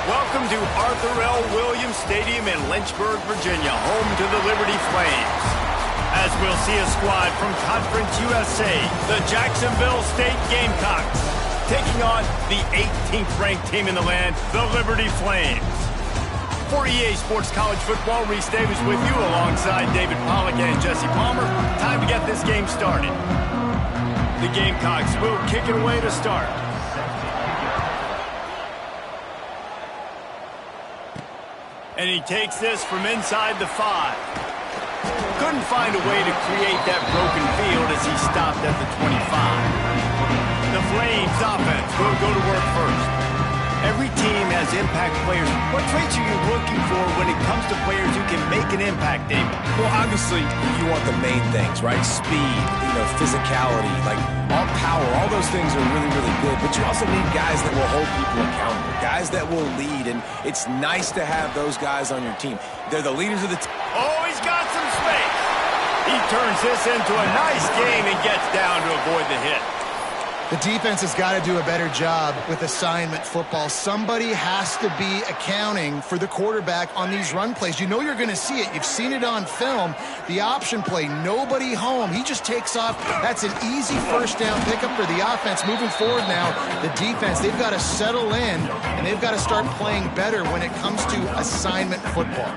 Welcome to Arthur L. Williams Stadium in Lynchburg, Virginia, home to the Liberty Flames. As we'll see a squad from Conference USA, the Jacksonville State Gamecocks, taking on the 18th-ranked team in the land, the Liberty Flames. For EA Sports College Football, Reese Davis with you alongside David Pollack and Jesse Palmer. Time to get this game started. The Gamecocks will kick it away to start. And he takes this from inside the 5. Couldn't find a way to create that broken field as he stopped at the 25. The Flames offense will go to work first. Every team has impact players. What traits are you looking for when it comes to players who can make an impact, David? Well, obviously, you want the main things, right? Speed, physicality, like all power, all those things are really, really good. But you also need guys that will hold people accountable, guys that will lead, and it's nice to have those guys on your team. They're the leaders of the team. Oh, he's got some space. He turns this into a nice game and gets down to avoid the hit. The defense has got to do a better job with assignment football. Somebody has to be accounting for the quarterback on these run plays. You know you're going to see it. You've seen it on film. The option play, nobody home. He just takes off. That's an easy first down pickup for the offense. Moving forward now, the defense, they've got to settle in, and they've got to start playing better when it comes to assignment football.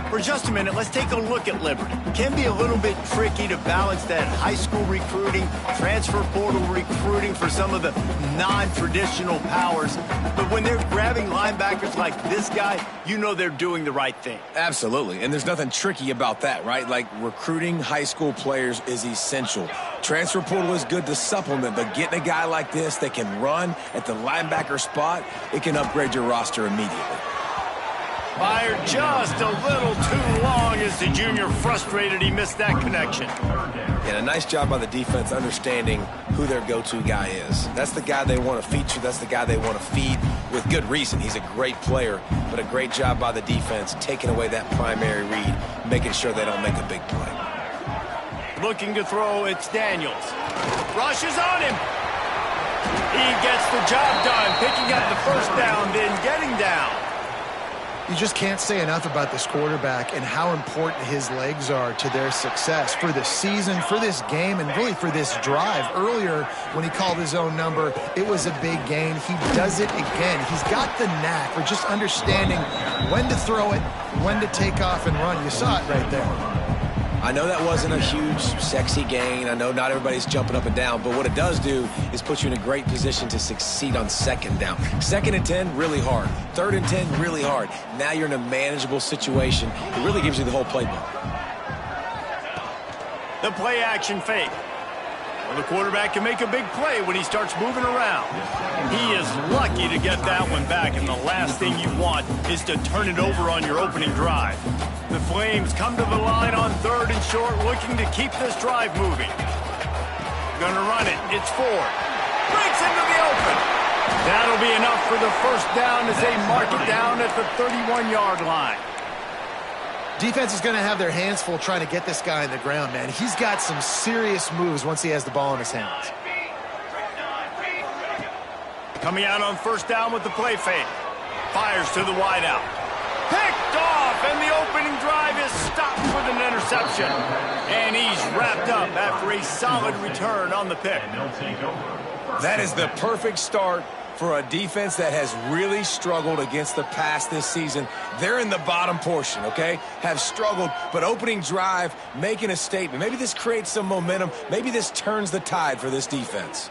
For just a minute, let's take a look at Liberty. It can be a little bit tricky to balance that high school recruiting, transfer portal recruiting for some of the non-traditional powers. But when they're grabbing linebackers like this guy, you know they're doing the right thing. Absolutely, and there's nothing tricky about that, right? Like, recruiting high school players is essential. Transfer portal is good to supplement, but getting a guy like this that can run at the linebacker spot, it can upgrade your roster immediately. Fired just a little too long as the junior frustrated he missed that connection. And a nice job by the defense understanding who their go-to guy is. That's the guy they want to feature. That's the guy they want to feed with good reason. He's a great player, but a great job by the defense taking away that primary read, making sure they don't make a big play. Looking to throw, it's Daniels. Rushes on him. He gets the job done, picking up the first down, then getting down. You just can't say enough about this quarterback and how important his legs are to their success for the season, for this game, and really for this drive. Earlier, when he called his own number, it was a big gain. He does it again. He's got the knack for just understanding when to throw it, when to take off and run. You saw it right there. I know that wasn't a huge, sexy gain. I know not everybody's jumping up and down, but what it does do is put you in a great position to succeed on second down. 2nd and 10, really hard. 3rd and 10, really hard. Now you're in a manageable situation. It really gives you the whole playbook. The play-action fake. Well, the quarterback can make a big play when he starts moving around. He is lucky to get that one back, and the last thing you want is to turn it over on your opening drive. The Flames come to the line on 3rd and short, looking to keep this drive moving. Gonna run it. It's Ford. Breaks into the open. That'll be enough for the first down as they mark it down at the 31-yard line. Defense is going to have their hands full trying to get this guy on the ground, man. He's got some serious moves once he has the ball in his hands. Coming out on 1st down with the play fake. Fires to the wideout. Picked off, and the opening drive is stopped with an interception. And he's wrapped up after a solid return on the pick. That is the perfect start for a defense that has really struggled against the pass this season. They're in the bottom portion, okay? Have struggled, but opening drive, making a statement. Maybe this creates some momentum. Maybe this turns the tide for this defense.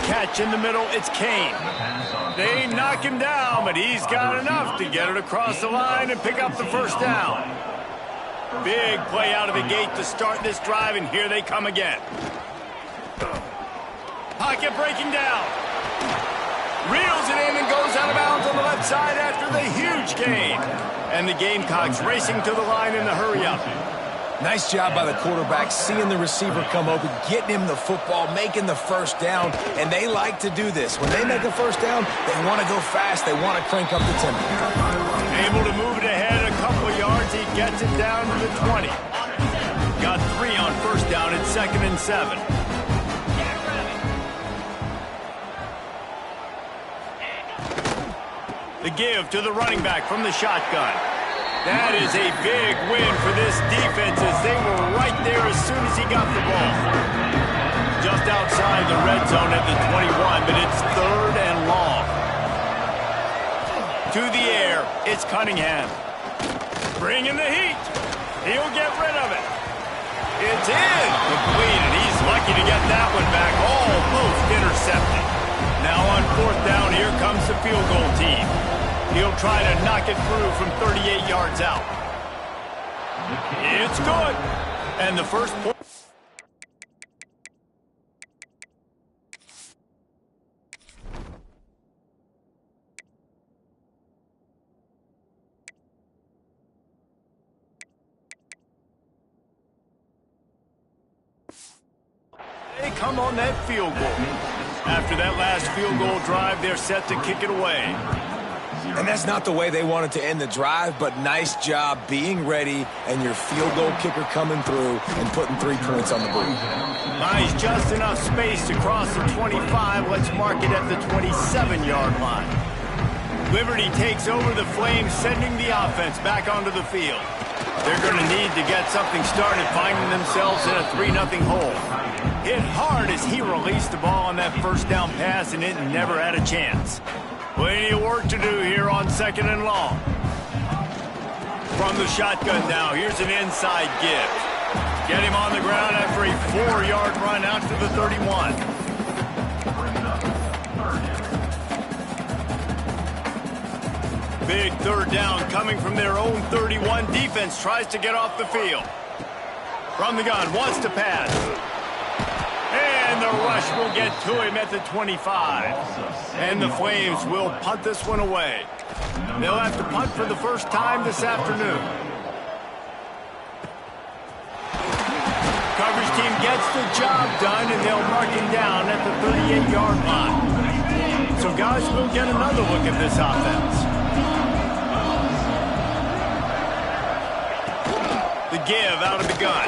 Catch in the middle, it's Kane. They knock him down, but he's got enough to get it across the line and pick up the first down. Big play out of the gate to start this drive, and here they come again. Pocket breaking down. Reels it in and goes out of bounds on the left side after the huge gain. And the Gamecocks racing to the line in the hurry-up. Nice job by the quarterback, seeing the receiver come open, getting him the football, making the first down, and they like to do this. When they make a first down, they want to go fast. They want to crank up the tempo. Able to move it ahead a couple of yards. He gets it down to the 20. Got 3 on first down at 2nd and 7. The give to the running back from the shotgun. That is a big win for this defense as they were right there as soon as he got the ball. Just outside the red zone at the 21, but it's 3rd and long. To the air, it's Cunningham. Bringing the heat. He'll get rid of it. It's incomplete, and he's lucky to get that one back. Almost intercepted. Now on 4th down, here comes the field goal team. He'll try to knock it through from 38 yards out. It's good. And the first point. They come on that field goal. After that last field goal drive, they're set to kick it away. And that's not the way they wanted to end the drive, but nice job being ready and your field goal kicker coming through and putting 3 points on the board. Nice, just enough space to cross the 25. Let's mark it at the 27-yard line. Liberty takes over the Flames, sending the offense back onto the field. They're going to need to get something started, finding themselves in a 3-0 hole. Hit hard as he released the ball on that first down pass, and it never had a chance. Plenty of work to do here on 2nd and long. From the shotgun now, here's an inside give. Get him on the ground after a 4-yard run out to the 31. Big 3rd down coming from their own 31. Defense tries to get off the field. From the gun, wants to pass. And the rush will get to him at the 25. And the Flames will punt this one away. They'll have to punt for the first time this afternoon. Coverage team gets the job done, and they'll mark him down at the 38-yard line. So guys, we'll get another look at this offense. The give out of the gun.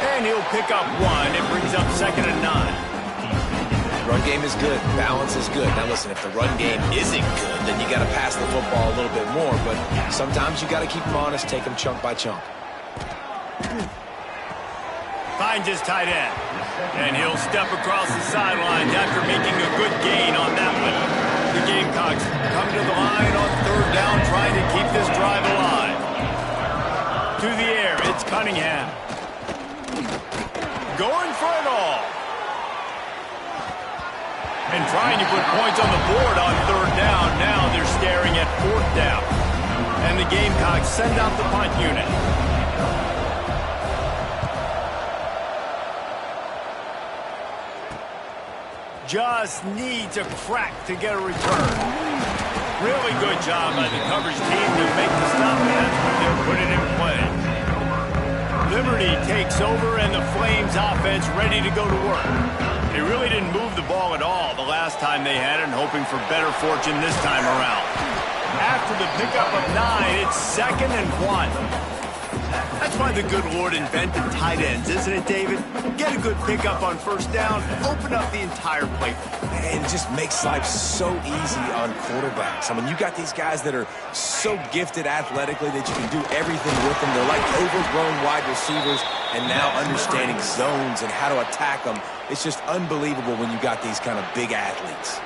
And he'll pick up 1. It brings up 2nd and 9. Run game is good. Balance is good. Now listen, if the run game isn't good, then you got to pass the football a little bit more. But sometimes you got to keep them honest, take them chunk by chunk. Finds his tight end. And he'll step across the sidelines after making a good gain on that one. The Gamecocks come to the line on 3rd down, trying to keep this drive alive. To the air, it's Cunningham. Going for it all. And trying to put points on the board on 3rd down. Now they're staring at 4th down. And the Gamecocks send out the punt unit. Just needs a crack to get a return. Really good job by the coverage team to make the stop, and that's when they put it in play. Liberty takes over, and the Flames offense ready to go to work. They really didn't move the ball at all the last time they had it, and hoping for better fortune this time around. After the pickup of 9, it's 2nd and 1. That's why the good Lord invented tight ends, isn't it, David? Get a good pickup on first down, open up the entire play. And it just makes life so easy on quarterbacks. I mean, you got these guys that are so gifted athletically that you can do everything with them. They're like overgrown wide receivers, and now understanding zones and how to attack them. It's just unbelievable when you got these kind of big athletes.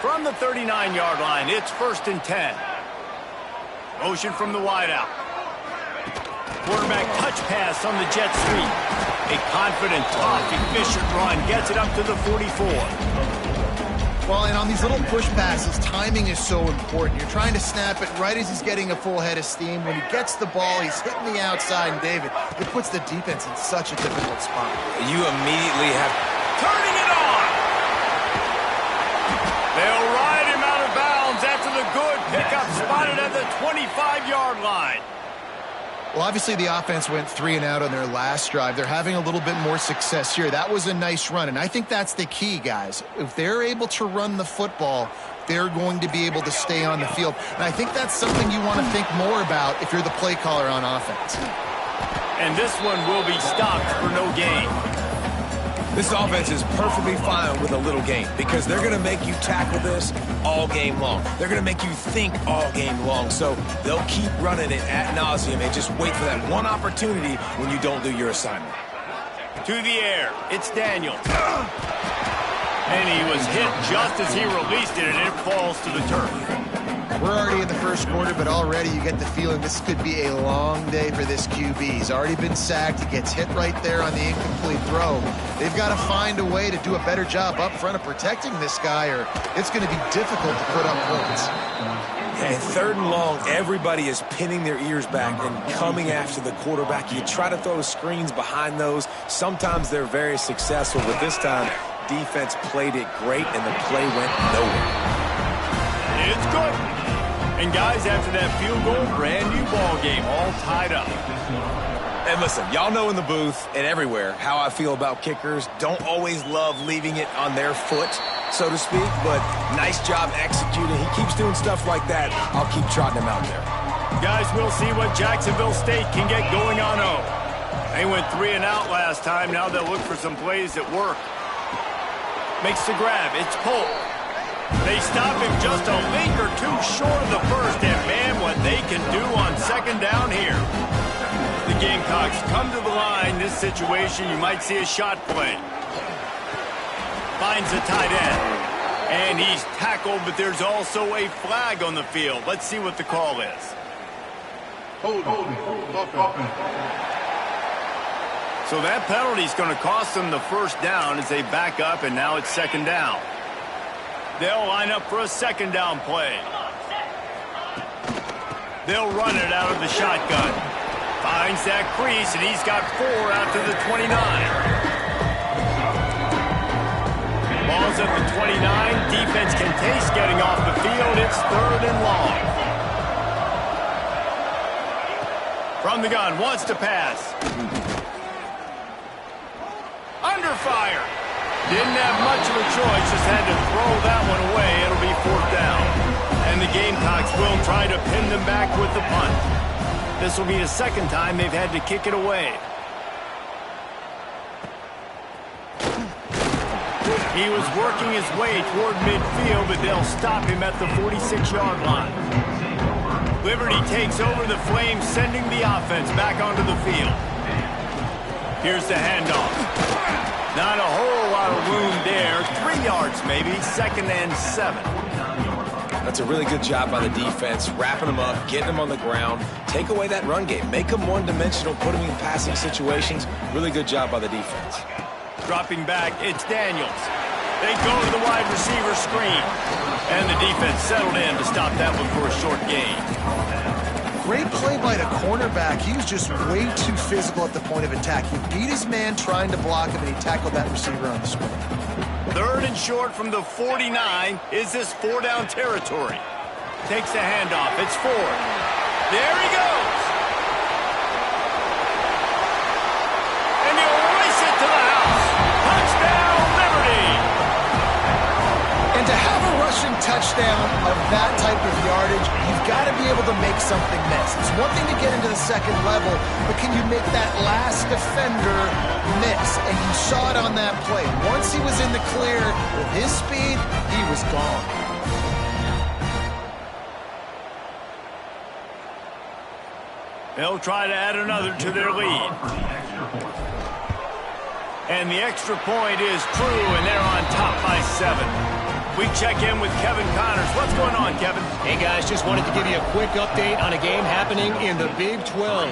From the 39-yard line, it's 1st and 10. Motion from the wideout. Quarterback touch pass on the jet sweep. A confident, tough, efficient run gets it up to the 44. Well, and on these little push passes, timing is so important. You're trying to snap it right as he's getting a full head of steam. When he gets the ball, he's hitting the outside, and David, it puts the defense in such a difficult spot. You immediately have... Turning it on! They'll ride him out of bounds after the good pickup spotted at the 25-yard line. Well, obviously the offense went 3 and out on their last drive. They're having a little bit more success here. That was a nice run, and I think that's the key, guys. If they're able to run the football, they're going to be able to stay on the field. And I think that's something you want to think more about if you're the play caller on offense. And this one will be stopped for no gain. This offense is perfectly fine with a little gain because they're going to make you tackle this all game long. They're going to make you think all game long. So they'll keep running it ad nauseum and just wait for that one opportunity when you don't do your assignment. To the air, it's Daniels. And he was hit just as he released it, and it falls to the turf. We're already in the first quarter, but already you get the feeling this could be a long day for this QB. He's already been sacked. He gets hit right there on the incomplete throw. They've got to find a way to do a better job up front of protecting this guy, or it's going to be difficult to put up points. And 3rd and long, everybody is pinning their ears back and coming after the quarterback. You try to throw screens behind those. Sometimes they're very successful, but this time, defense played it great, and the play went nowhere. It's good. And guys, after that field goal, brand new ball game, all tied up. And listen, y'all know in the booth and everywhere how I feel about kickers. Don't always love leaving it on their foot, so to speak, but nice job executing. He keeps doing stuff like that. I'll keep trotting him out there. Guys, we'll see what Jacksonville State can get going on home. They went 3 and out last time. Now they'll look for some plays that work. Makes the grab. It's Polk. They stop him just a link or two short of the first, and man, what they can do on 2nd down here. The Gamecocks come to the line. This situation, you might see a shot play. Finds the tight end, and he's tackled, but there's also a flag on the field. Let's see what the call is. So that penalty is going to cost them the 1st down as they back up, and now it's 2nd down. They'll line up for a 2nd down play. They'll run it out of the shotgun. Finds that crease, and he's got 4 out to the 29. Ball's at the 29. Defense can taste getting off the field. It's 3rd and long. From the gun, wants to pass. Under fire. Didn't have much of a choice, just had to throw that one away. It'll be 4th down. And the Gamecocks will try to pin them back with the punt. This will be the 2nd time they've had to kick it away. He was working his way toward midfield, but they'll stop him at the 46-yard line. Liberty takes over the Flames, sending the offense back onto the field. Here's the handoff. Not a whole lot of room there. 3 yards maybe. 2nd and 7. That's a really good job by the defense, wrapping them up, getting them on the ground. Take away that run game. Make them one-dimensional, put them in passing situations. Really good job by the defense. Dropping back, it's Daniels. They go to the wide receiver screen. And the defense settled in to stop that one for a short gain. Great play by the cornerback. He was just way too physical at the point of attack. He beat his man trying to block him, and he tackled that receiver on the screen. 3rd and short from the 49. Is this 4-down territory? Takes the handoff. It's Ford. There he goes. And he'll race it to the house. Touchdown, Liberty. And to have a rushing touchdown of that type of yardage, you've got to be able to make something miss. It's one thing to get into the 2nd level, but can you make that last defender miss? And you saw it on that play. Once he was in the clear with his speed, he was gone. They'll try to add another to their lead. And the extra point is true, and they're on top by 7. We check in with Kevin Connors. What's going on, Kevin? Hey, guys, just wanted to give you a quick update on a game happening in the Big 12.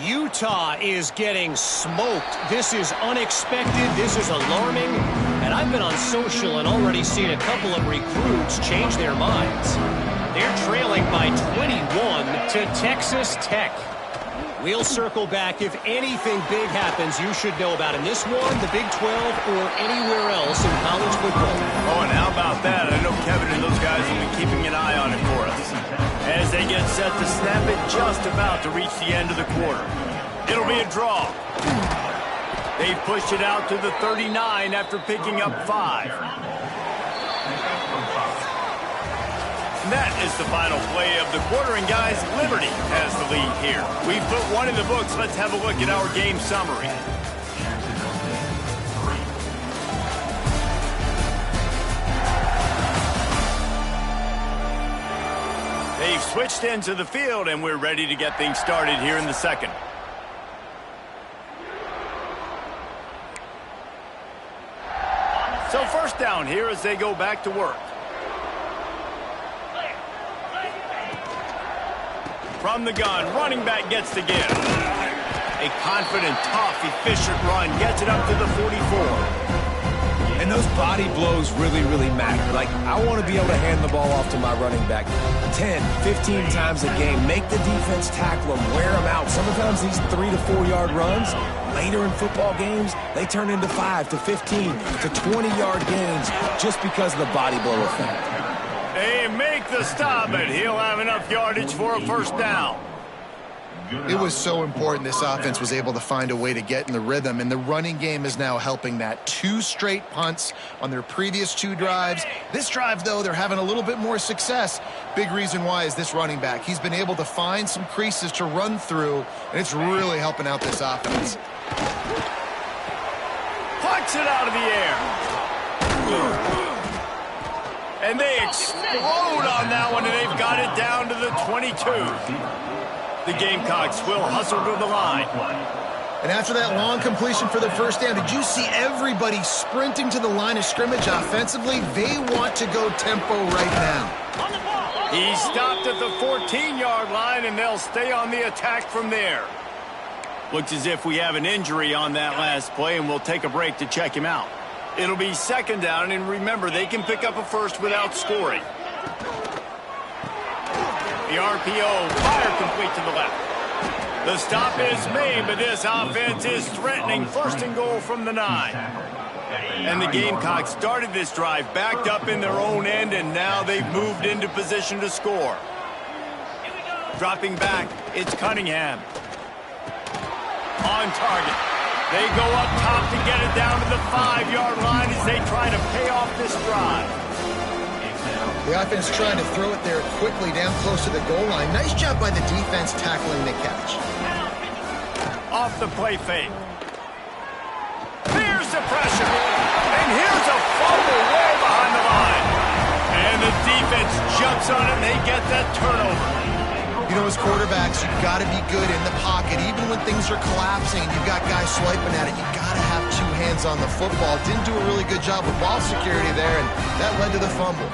Utah is getting smoked. This is unexpected. This is alarming. And I've been on social and already seen a couple of recruits change their minds. They're trailing by 21 to Texas Tech. We'll circle back. If anything big happens, you should know about in this one, the Big 12, or anywhere else in college football. Oh, and how about that? I know Kevin and those guys will be keeping an eye on it for us. As they get set to snap it just about to reach the end of the quarter. It'll be a draw. They push it out to the 39 after picking up 5. And that is the final play of the quarter, and guys, Liberty has the lead here. We've put one in the books. Let's have a look at our game summary. They've switched into the field, and we're ready to get things started here in the second. So first down here as they go back to work. From the gun, running back gets the give. A confident, tough, efficient run gets it up to the 44. And those body blows really, really matter. Like, I want to be able to hand the ball off to my running back 10, 15 times a game. Make the defense tackle them, wear them out. Sometimes these 3 to 4 yard runs, later in football games, they turn into 5 to 15 to 20-yard gains just because of the body blow effect. They make the stop, and he'll have enough yardage for a first down. It was so important this offense was able to find a way to get in the rhythm, and the running game is now helping that. 2 straight punts on their previous 2 drives. This drive, though, they're having a little bit more success. Big reason why is this running back. He's been able to find some creases to run through, and it's really helping out this offense. Plucks it out of the air. And they explode on that one, and they've got it down to the 22. The Gamecocks will hustle to the line. And after that long completion for the first down, did you see everybody sprinting to the line of scrimmage offensively? They want to go tempo right now. He stopped at the 14-yard line, and they'll stay on the attack from there. Looks as if we have an injury on that last play, and we'll take a break to check him out. It'll be second down, and remember, they can pick up a first without scoring. The RPO, fire complete to the left. The stop is made, but this offense is threatening first and goal from the 9. And the Gamecocks started this drive backed up in their own end, and now they've moved into position to score. Dropping back, it's Cunningham. On target. They go up top to get it down to the 5-yard line as they try to pay off this drive. The offense trying to throw it there quickly down close to the goal line. Nice job by the defense tackling the catch. Off the play fake. Here's the pressure. And here's a fumble way behind the line. And the defense jumps on it, and they get that turnover. You know, as quarterbacks, you've got to be good in the pocket. Even when things are collapsing, you've got guys swiping at it, you've got to have 2 hands on the football. Didn't do a really good job with ball security there, and that led to the fumble.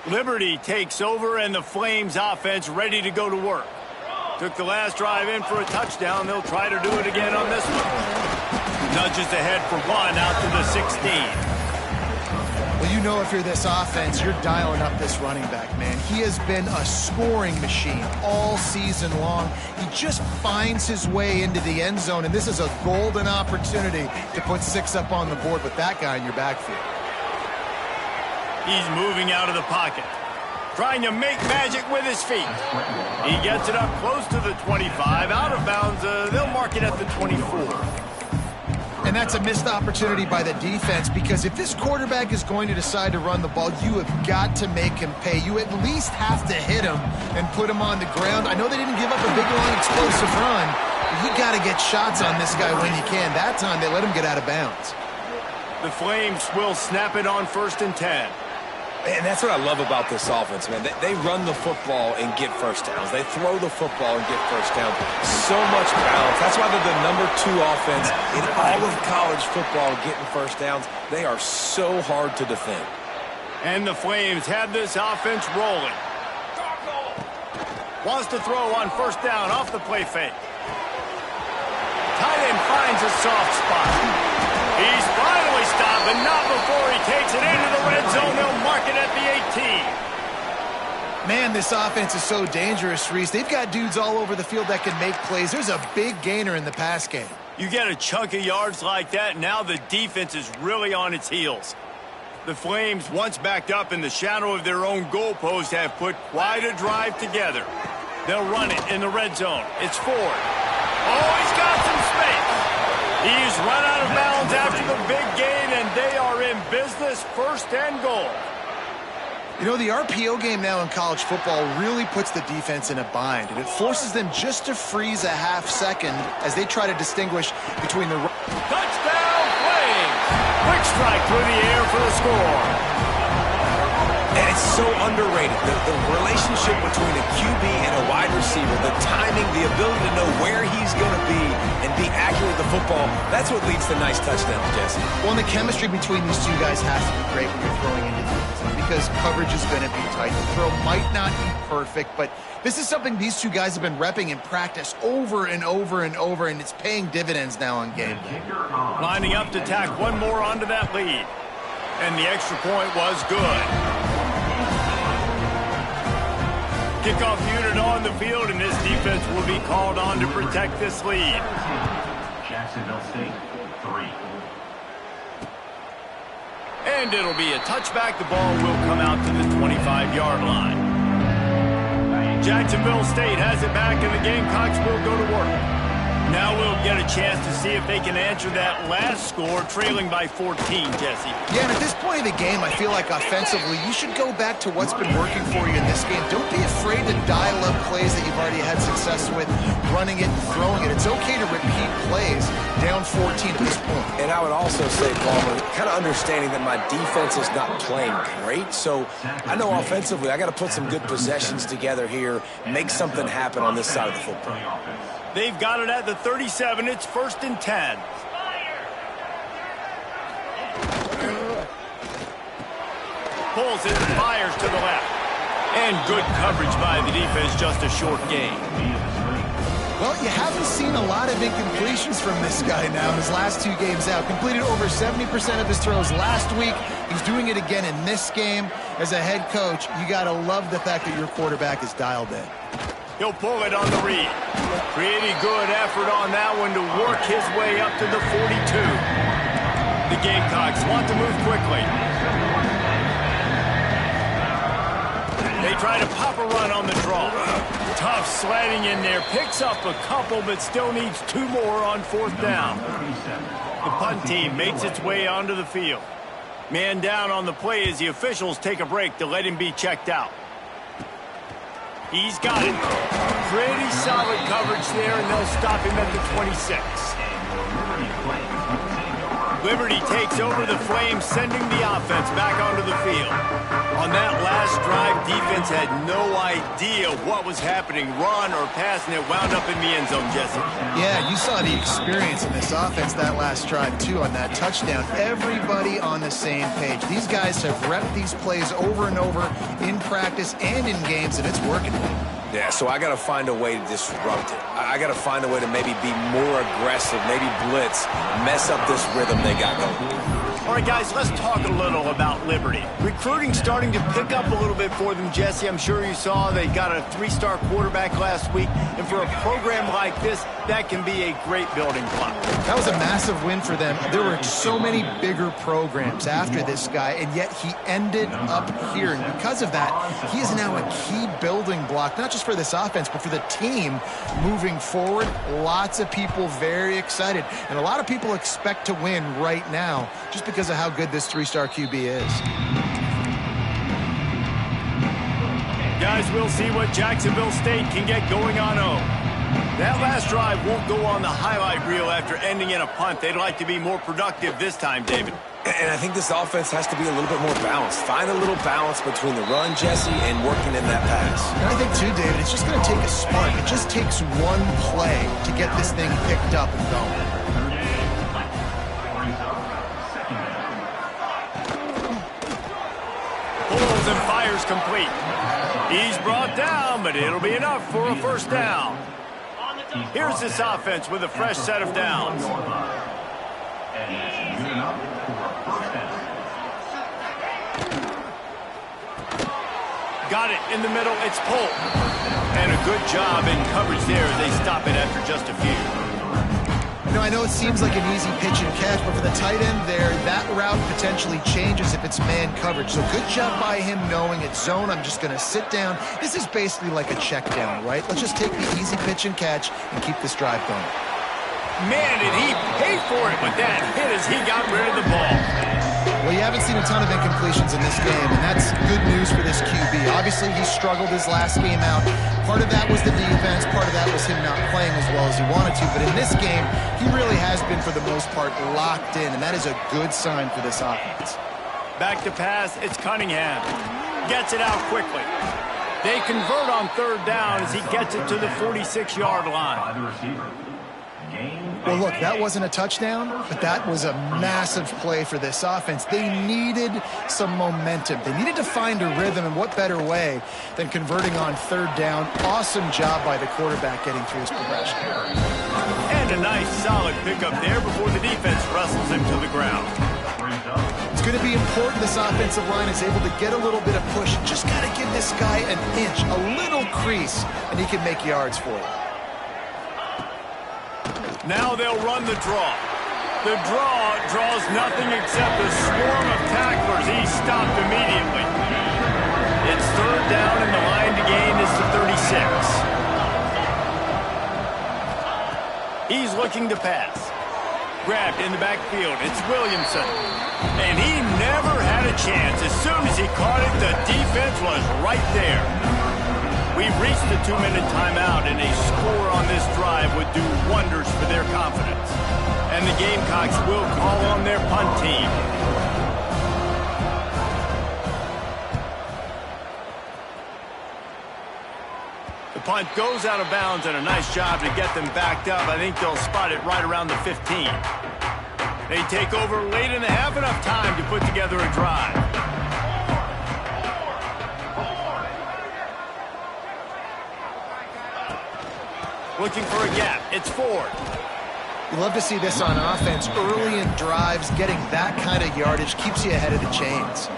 Liberty takes over, and the Flames offense ready to go to work. Took the last drive in for a touchdown. They'll try to do it again on this one. Nudges ahead for 1 out to the 16. Well, you know if you're this offense, you're dialing up this running back, man. He has been a scoring machine all season long. He just finds his way into the end zone, and this is a golden opportunity to put 6 up on the board with that guy in your backfield. He's moving out of the pocket. Trying to make magic with his feet. He gets it up close to the 25. Out of bounds, they'll mark it at the 24. And that's a missed opportunity by the defense, because if this quarterback is going to decide to run the ball, you have got to make him pay. You at least have to hit him and put him on the ground. I know they didn't give up a big, long, explosive run, but you got to get shots on this guy when you can. That time, they let him get out of bounds. The Flames will snap it on 1st and 10. And that's what I love about this offense, man. They run the football and get first downs. They throw the football and get first downs. So much balance. That's why they're the number 2 offense in all of college football getting first downs. They are so hard to defend. And the Flames have this offense rolling. Wants to throw on 1st down off the play fake. Tight end finds a soft spot. He's finally stopped, but not before he takes it into the red zone. They'll mark it at the 18. Man, this offense is so dangerous, Reese. They've got dudes all over the field that can make plays. There's a big gainer in the pass game. You get a chunk of yards like that, now the defense is really on its heels. The Flames, once backed up in the shadow of their own goalpost, have put quite a drive together. They'll run it in the red zone. It's Ford. Oh, he's got some space. He's run out of bounds after the big gain, and they are in business, first and goal. You know, the RPO game now in college football really puts the defense in a bind, and it forces them just to freeze a half second as they try to distinguish between the... Touchdown, Flames! Quick strike through the air for the score. And it's so underrated. The relationship between a QB and a wide receiver, the timing, the ability to know where he's going to be and be accurate with the football, that's what leads to nice touchdowns, Jesse. Well, and the chemistry between these two guys has to be great when you're throwing into defense because coverage is going to be tight. The throw might not be perfect, but this is something these two guys have been repping in practice over and over and over, and it's paying dividends now on game day. Lining up to tack one more onto that lead. And the extra point was good. Kickoff unit on the field, and this defense will be called on to protect this lead. Jacksonville State, 3. And it'll be a touchback. The ball will come out to the 25-yard line. Jacksonville State has it back, and the Gamecocks will go to work. Now we'll get a chance to see if they can answer that last score, trailing by 14, Jesse. Yeah, and at this point of the game, I feel like offensively, you should go back to what's been working for you in this game. Don't be afraid to dial up plays that you've already had success with, running it and throwing it. It's okay to repeat plays down 14 at this point. And I would also say, Palmer, kind of understanding that my defense is not playing great, so I know offensively I got to put some good possessions together here, make something happen on this side of the football. They've got it at the 37. It's 1st and 10. Pulls it and fires to the left. And good coverage by the defense, just a short gain. Well, you haven't seen a lot of incompletions from this guy now in his last 2 games out. Completed over 70% of his throws last week. He's doing it again in this game. As a head coach, you got to love the fact that your quarterback is dialed in. He'll pull it on the read. Pretty good effort on that one to work his way up to the 42. The Gamecocks want to move quickly. They try to pop a run on the draw. Tough sledding in there. Picks up a couple, but still needs 2 more on 4th down. The punt team makes its way onto the field. Man down on the play as the officials take a break to let him be checked out. He's got it. Pretty solid coverage there, and they'll stop him at the 26. Liberty takes over the Flames, sending the offense back onto the field. On that last drive, defense had no idea what was happening, run or pass, and it wound up in the end zone, Jesse. Yeah, you saw the experience in this offense that last drive, too, on that touchdown. Everybody on the same page. These guys have repped these plays over and over in practice and in games, and it's working. Yeah, so I got to find a way to disrupt it. I got to find a way to maybe be more aggressive, maybe blitz, mess up this rhythm they got going. All right, guys, let's talk a little about Liberty. Recruiting starting to pick up a little bit for them, Jesse. I'm sure you saw they got a 3-star quarterback last week. And for a program like this, that can be a great building block. That was a massive win for them. There were so many bigger programs after this guy, and yet he ended up here. And because of that, he is now a key building block, not just for this offense, but for the team moving forward. Lots of people very excited. And a lot of people expect to win right now just because of how good this 3-star QB is. Guys, we'll see what Jacksonville State can get going on home. That last drive won't go on the highlight reel after ending in a punt. They'd like to be more productive this time, David. And I think this offense has to be a little bit more balanced. Find a little balance between the run, Jesse, and working in that pass. And I think, too, David, it's just going to take a spark. It just takes one play to get this thing picked up and going. Pulls and fires complete. He's brought down, but it'll be enough for a 1st down. Here's this offense with a fresh set of downs. Got it in the middle. It's pulled. And a good job in coverage there as they stop it after just a few. You know, I know it seems like an easy pitch and catch, but for the tight end there, that route potentially changes if it's man coverage. So good job by him knowing it's zone. I'm just going to sit down. This is basically like a check down, right? Let's just take the easy pitch and catch and keep this drive going. Man, did he pay for it with that hit as he got rid of the ball. Well, you haven't seen a ton of incompletions in this game, and that's good news for this QB. Obviously, he struggled his last game out. Part of that was the defense. Part of that was him not playing as well as he wanted to. But in this game, he really has been, for the most part, locked in, and that is a good sign for this offense. Back to pass, it's Cunningham. Gets it out quickly. They convert on third down as he gets it to the 46-yard line. By the receiver. Well, look, that wasn't a touchdown, but that was a massive play for this offense. They needed some momentum. They needed to find a rhythm, and what better way than converting on third down. Awesome job by the quarterback getting through his progression. And a nice, solid pickup there before the defense wrestles him to the ground. It's going to be important this offensive line is able to get a little bit of push. Just got to give this guy an inch, a little crease, and he can make yards for you. Now they'll run the draw. The draw draws nothing except a swarm of tacklers. He's stopped immediately. It's third down, and the line to gain is the 36. He's looking to pass. Grabbed in the backfield. It's Williamson. And he never had a chance. As soon as he caught it, the defense was right there. We've reached the 2-minute timeout, and a score on this drive would do wonders for their confidence. And the Gamecocks will call on their punt team. The punt goes out of bounds, and a nice job to get them backed up. I think they'll spot it right around the 15. They take over late in the half, enough time to put together a drive. Looking for a gap. It's Ford. You love to see this on offense. Early in drives, getting that kind of yardage keeps you ahead of the chains.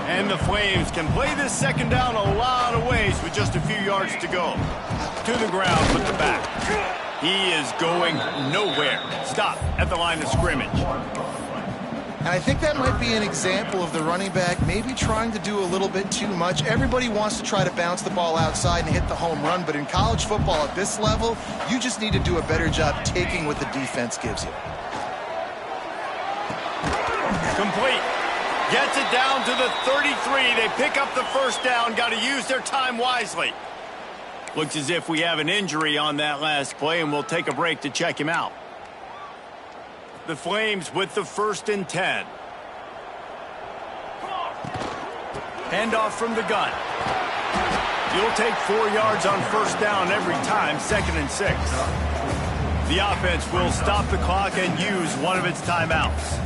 And the Flames can play this second down a lot of ways with just a few yards to go. To the ground with the back. He is going nowhere. Stop at the line of scrimmage. And I think that might be an example of the running back maybe trying to do a little bit too much. Everybody wants to try to bounce the ball outside and hit the home run, but in college football at this level, you just need to do a better job taking what the defense gives you. Complete. Gets it down to the 33. They pick up the first down. Got to use their time wisely. Looks as if we have an injury on that last play, and we'll take a break to check him out. The Flames with the 1st and 10. Handoff from the gun. You'll take 4 yards on first down every time, 2nd and 6. The offense will stop the clock and use one of its timeouts.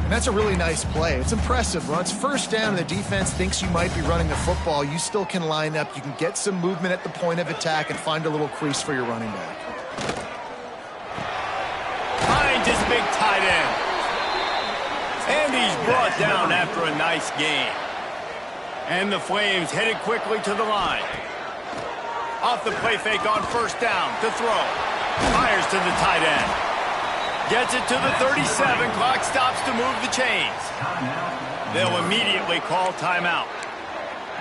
And that's a really nice play. It's impressive. When it's first down and the defense thinks you might be running the football, you still can line up. You can get some movement at the point of attack and find a little crease for your running back. Finds his big tight end. And he's brought down after a nice gain. And the Flames headed quickly to the line. Off the play fake on first down to throw. Fires to the tight end. Gets it to the 37. Clock stops to move the chains. They'll immediately call timeout.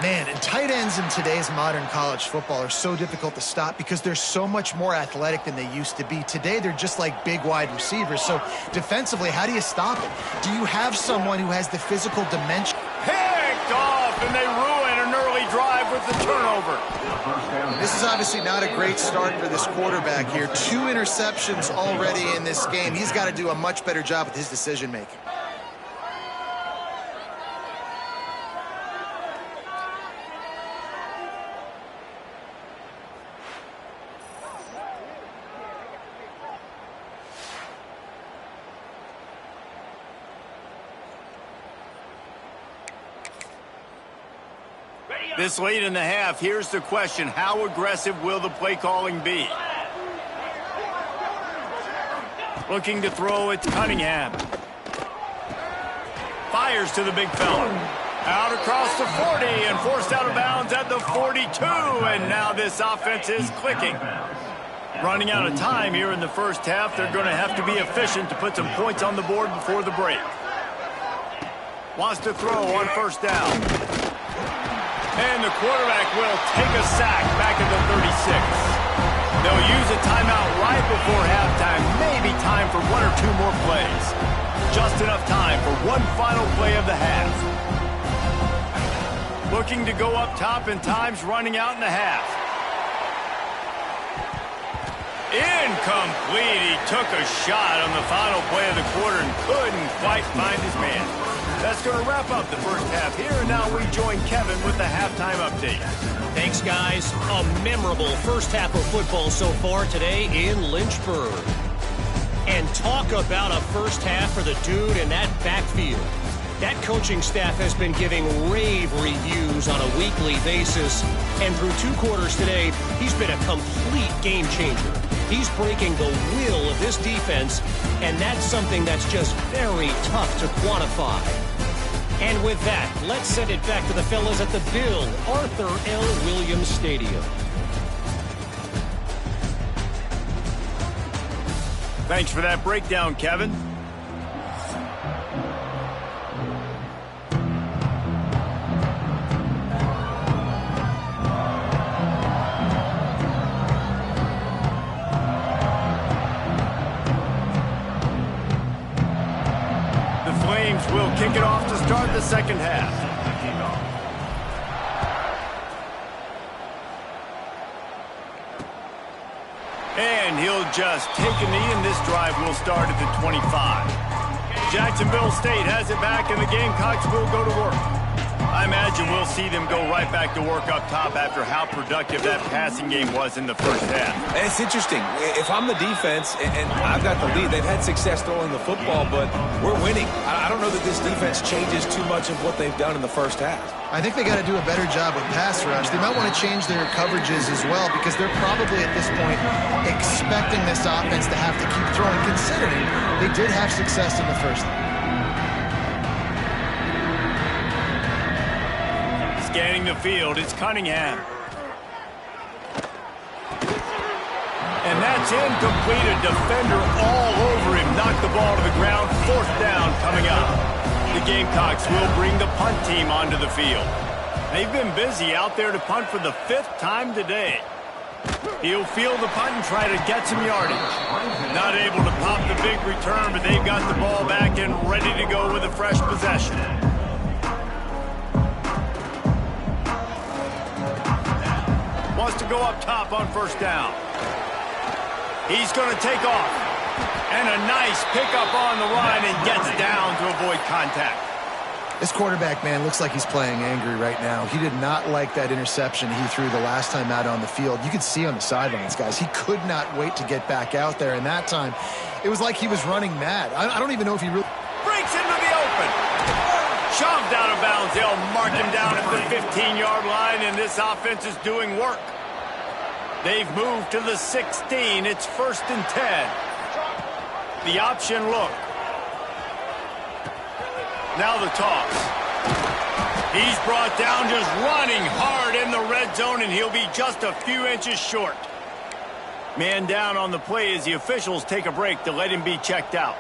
Man, and tight ends in today's modern college football are so difficult to stop because they're so much more athletic than they used to be. Today, they're just like big wide receivers. So defensively, how do you stop it? Do you have someone who has the physical dimension? Picked off, and they ruin an early drive with the turnover. This is obviously not a great start for this quarterback here. 2 interceptions already in this game. He's got to do a much better job with his decision-making. This late in the half, here's the question. How aggressive will the play calling be? Looking to throw, it's Cunningham. Fires to the big fella. Out across the 40 and forced out of bounds at the 42. And now this offense is clicking. Running out of time here in the first half. They're going to have to be efficient to put some points on the board before the break. Wants to throw on first down. And the quarterback will take a sack back at the 36. They'll use a timeout right before halftime. Maybe time for one or two more plays. Just enough time for one final play of the half. Looking to go up top, and time's running out in the half. Incomplete. He took a shot on the final play of the quarter and couldn't quite find his man. That's going to wrap up the first half here, and now we join Kevin with the halftime update. Thanks, guys. A memorable first half of football so far today in Lynchburg. And talk about a first half for the dude in that backfield. That coaching staff has been giving rave reviews on a weekly basis. And through 2 quarters today, he's been a complete game changer. He's breaking the will of this defense, and that's something that's just very tough to quantify. And with that, let's send it back to the fellas at the Bill Arthur L. Williams Stadium. Thanks for that breakdown, Kevin. Will kick it off to start the second half. And he'll just take a knee, and this drive will start at the 25. Jacksonville State has it back, and the Gamecocks will go to work. I imagine we'll see them go right back to work up top after how productive that passing game was in the first half. And it's interesting. If I'm the defense and I've got the lead, they've had success throwing the football, but we're winning. I don't know that this defense changes too much of what they've done in the first half. I think they got to do a better job with pass rush. They might want to change their coverages as well, because they're probably at this point expecting this offense to have to keep throwing, considering they did have success in the first half. Scanning the field, it's Cunningham. And that's incomplete. A defender all over him. Knocked the ball to the ground. Fourth down coming up. The Gamecocks will bring the punt team onto the field. They've been busy out there to punt for the 5th time today. He'll field the punt and try to get some yardage. Not able to pop the big return, but they've got the ball back and ready to go with a fresh possession. Wants to go up top on first down. He's going to take off. And a nice pickup on the run, and gets down to avoid contact. This quarterback, man, looks like he's playing angry right now. He did not like that interception he threw the last time out on the field. You could see on the sidelines, guys. He could not wait to get back out there. And that time, it was like he was running mad. I don't even know if he really... Breaks into the open. Shoved out of bounds. They'll mark him down at the 15-yard line, and this offense is doing work. They've moved to the 16. It's 1st and 10. The option look. Now the toss. He's brought down, just running hard in the red zone, and he'll be just a few inches short. Man down on the play as the officials take a break to let him be checked out.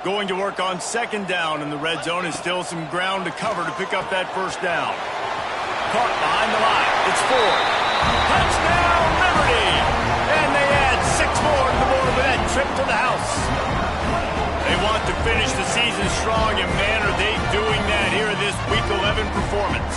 Going to work on 2nd down in the red zone, and still some ground to cover to pick up that first down. Caught behind the line. It's 4. Touchdown, Liberty! And they add 6 more to the board with that trip to the house. They want to finish the season strong, and man, are they doing that here in this Week 11 performance.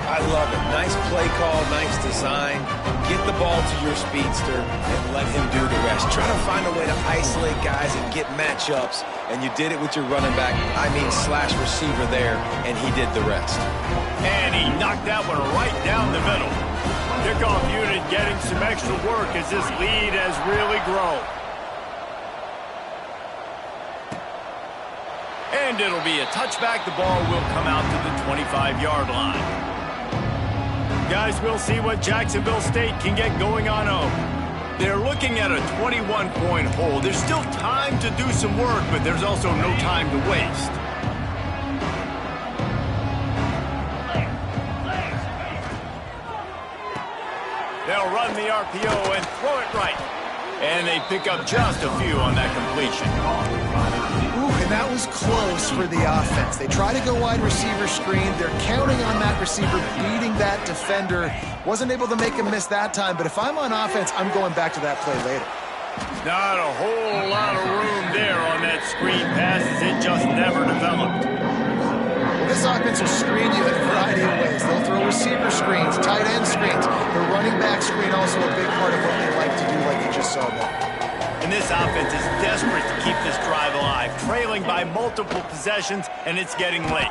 I love it. Nice play call, nice design. Get the ball to your speedster and let him do the rest. Try to find a way to isolate guys and get matchups, and you did it with your running back, slash receiver there, and he did the rest. And he knocked that one right down the middle. Kickoff unit getting some extra work as this lead has really grown. And it'll be a touchback. The ball will come out to the 25-yard line. Guys, we'll see what Jacksonville State can get going on home. They're looking at a 21-point hole. There's still time to do some work, but there's also no time to waste. they'll run the RPO and throw it right. And they pick up just a few on that completion. Ooh, and that was close for the offense. They try to go wide receiver screen. They're counting on that receiver beating that defender. Wasn't able to make him miss that time, but if I'm on offense, I'm going back to that play later. Not a whole lot of room there on that screen pass as it just never developed. Well, this offense will screen you in a variety of ways. They'll throw receiver screens, tight end screens. The running back screen also a big part of what they like to do, like you just saw there. And this offense is desperate to keep this drive alive, trailing by multiple possessions, and it's getting late.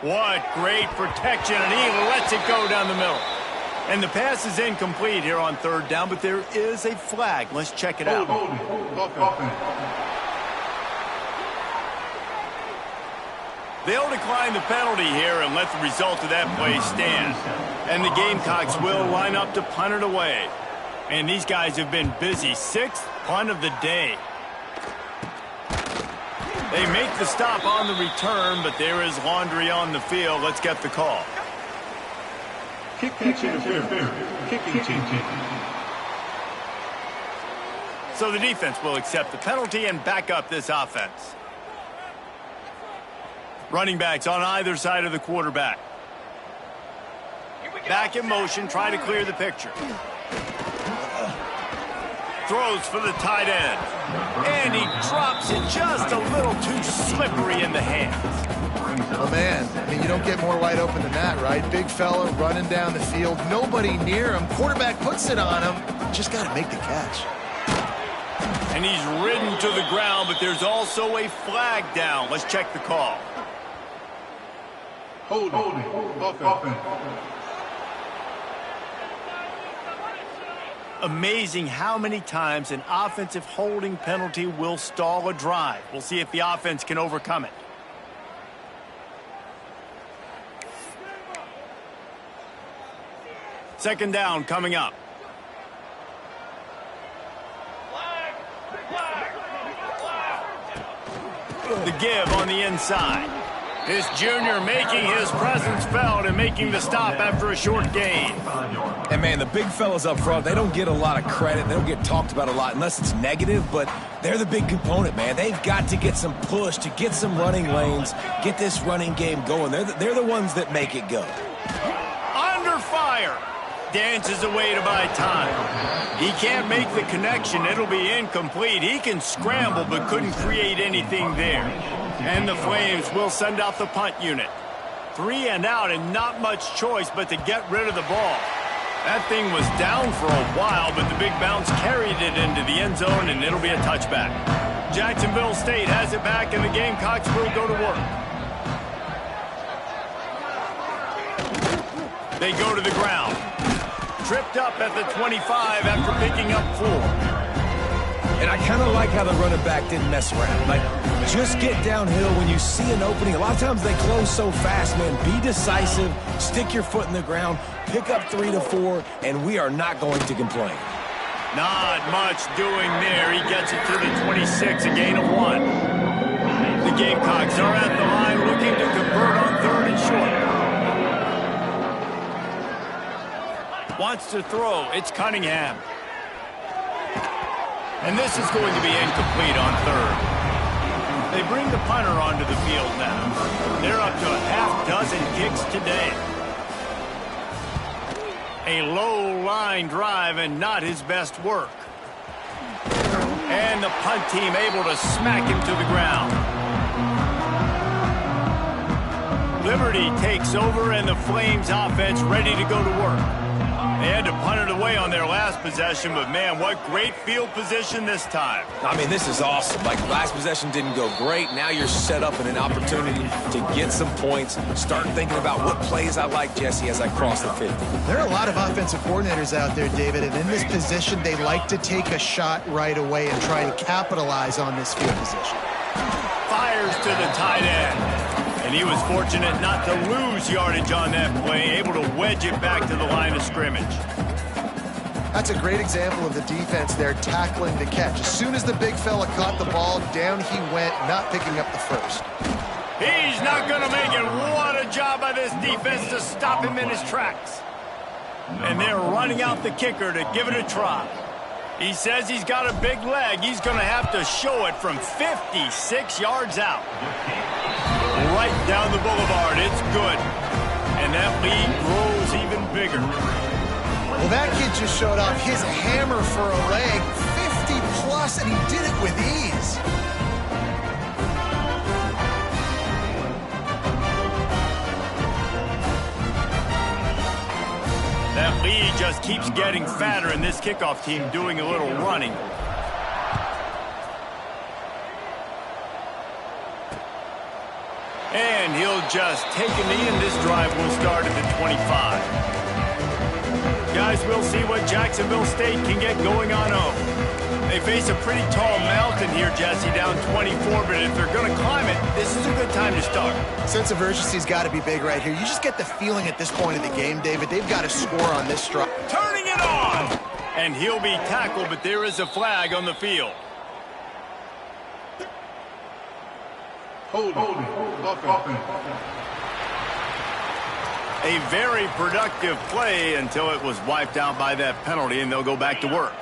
What great protection, and he lets it go down the middle. And the pass is incomplete here on third down, but there is a flag. Let's check it out. They'll decline the penalty here and let the result of that play stand. And the Gamecocks will line up to punt it away. And these guys have been busy. Sixth punt of the day. They make the stop on the return, but there is laundry on the field. Let's get the call. Kicking team. So the defense will accept the penalty and back up this offense. Running backs on either side of the quarterback. Back in motion, try to clear the picture. Throws for the tight end. And he drops it just a little too slippery in the hands. Oh, man, I mean, you don't get more wide open than that, right? Big fella running down the field. Nobody near him. Quarterback puts it on him. Just got to make the catch. And he's ridden to the ground, but there's also a flag down. Let's check the call. Holding. Offense. Amazing how many times an offensive holding penalty will stall a drive. We'll see if the offense can overcome it. Second down coming up. The give on the inside. This junior making his presence felt and making the stop after a short gain. And, man, the big fellas up front, they don't get a lot of credit. They don't get talked about a lot unless it's negative, but they're the big component, man. They've got to get some push, to get some running lanes, get this running game going. They're the ones that make it go. Under fire. Dances away to buy time. He can't make the connection. It'll be incomplete. He can scramble but couldn't create anything there. And the Flames will send out the punt unit. 3 and out and not much choice but to get rid of the ball. That thing was down for a while, but the big bounce carried it into the end zone, and it'll be a touchback. Jacksonville State has it back, and the Gamecocks will go to work. They go to the ground. Tripped up at the 25 after picking up 4. And I kind of like how the running back didn't mess around. Like, just get downhill when you see an opening. A lot of times they close so fast, man. Be decisive, stick your foot in the ground, pick up 3 to 4, and we are not going to complain. Not much doing there. He gets it to the 26, a gain of 1. The Gamecocks are at the line looking to convert on 3rd and short. Wants to throw. It's Cunningham. And this is going to be incomplete on 3rd. They bring the punter onto the field now. They're up to a half-dozen kicks today. A low-line drive and not his best work. And the punt team able to smack him to the ground. Liberty takes over and the Flames offense ready to go to work. They had to punt it away on their last possession, but man, what great field position this time. I mean, this is awesome. Like, last possession didn't go great. Now you're set up in an opportunity to get some points. Start thinking about what plays I like, Jesse, as I cross the 50. There are a lot of offensive coordinators out there, David, and in this position, they like to take a shot right away and try to capitalize on this field position. Fires to the tight end. And he was fortunate not to lose yardage on that play, able to wedge it back to the line of scrimmage. That's a great example of the defense there tackling the catch. As soon as the big fella caught the ball, down he went, not picking up the first. He's not going to make it. What a job by this defense to stop him in his tracks. And they're running out the kicker to give it a try. He says he's got a big leg. He's going to have to show it from 56 yards out. Right down the boulevard. It's good. And that lead grows even bigger. Well, that kid just showed off his hammer for a leg. 50-plus, and he did it with ease. That lead just keeps getting fatter, and this kickoff team doing a little running. And he'll just take a knee, and this drive will start at the 25. Guys, we'll see what Jacksonville State can get going on home. They face a pretty tall mountain here, Jesse, down 24, but if they're going to climb it, this is a good time to start. Sense of urgency's got to be big right here. You just get the feeling at this point of the game, David, they've got to score on this drive. Turning it on! And he'll be tackled, but there is a flag on the field. Holding. Offense. A very productive play until it was wiped out by that penalty, and they'll go back to work.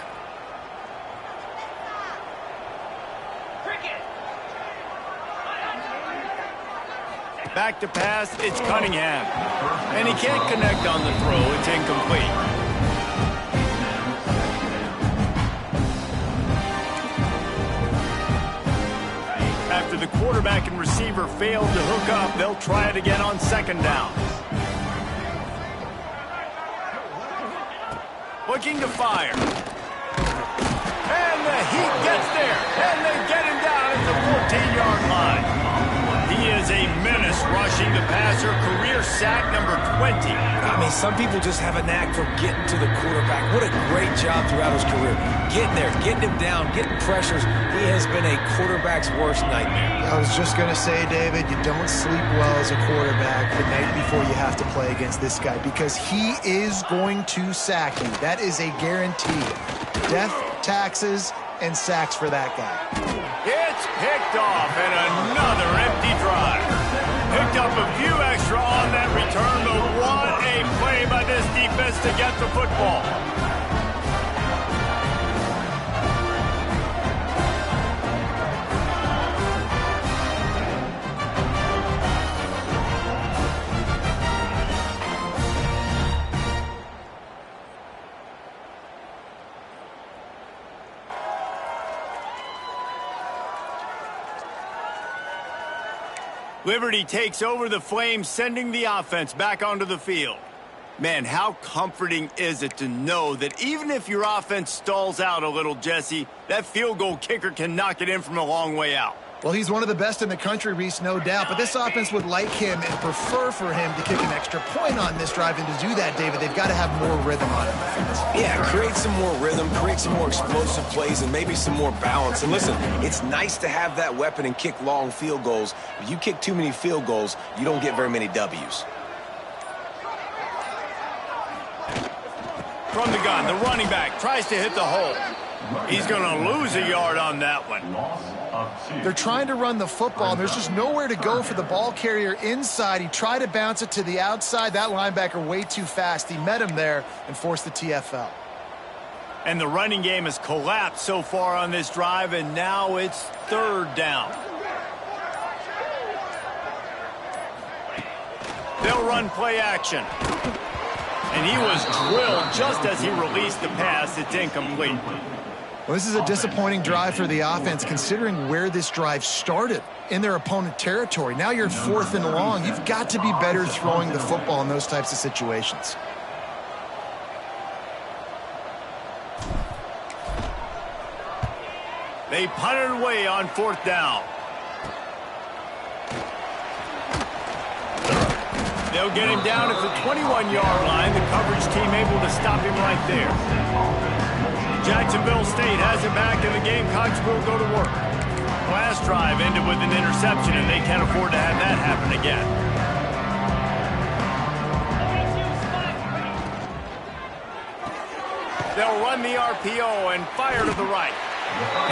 Back to pass, it's Cunningham. And he can't connect on the throw, it's incomplete. After the quarterback and receiver failed to hook up, they'll try it again on second down. Looking to fire. And the heat gets there. And they get him down at the 14-yard line. He is a menace rushing the passer. Career sack number 20. I mean, some people just have a knack for getting to the quarterback. What a great job throughout his career. Getting there, getting him down, getting pressures. He has been a quarterback's worst nightmare. I was just going to say, David, you don't sleep well as a quarterback the night before you have to play against this guy because he is going to sack you. That is a guarantee. Death, taxes, and sacks for that guy. It's picked off and another empty drive. Picked up a few extra on that return, but what a play by this defense to get the football. Liberty takes over the Flames, sending the offense back onto the field. Man, how comforting is it to know that even if your offense stalls out a little, Jesse, that field goal kicker can knock it in from a long way out. Well, he's one of the best in the country, Reese, no doubt. But this offense would like him and prefer for him to kick an extra point on this drive. And to do that, David, they've got to have more rhythm on offense. Yeah, create some more rhythm, create some more explosive plays, and maybe some more balance. And listen, it's nice to have that weapon and kick long field goals. But you kick too many field goals, you don't get very many W's. From the gun, the running back tries to hit the hole. He's going to lose a yard on that one. They're trying to run the football, and there's just nowhere to go for the ball carrier inside. He tried to bounce it to the outside. That linebacker way too fast. He met him there and forced the TFL. And the running game has collapsed so far on this drive, and now it's third down. They'll run play action. And he was drilled just as he released the pass. It's incomplete. Well, this is a disappointing drive for the offense, considering where this drive started in their opponent territory. Now you're 4th and long. You've got to be better throwing the football in those types of situations. They punted away on 4th down. They'll get him down at the 21-yard line. The coverage team able to stop him right there. Jacksonville State has it back, and the Gamecocks will go to work. Last drive ended with an interception, and they can't afford to have that happen again. They'll run the RPO and fire to the right.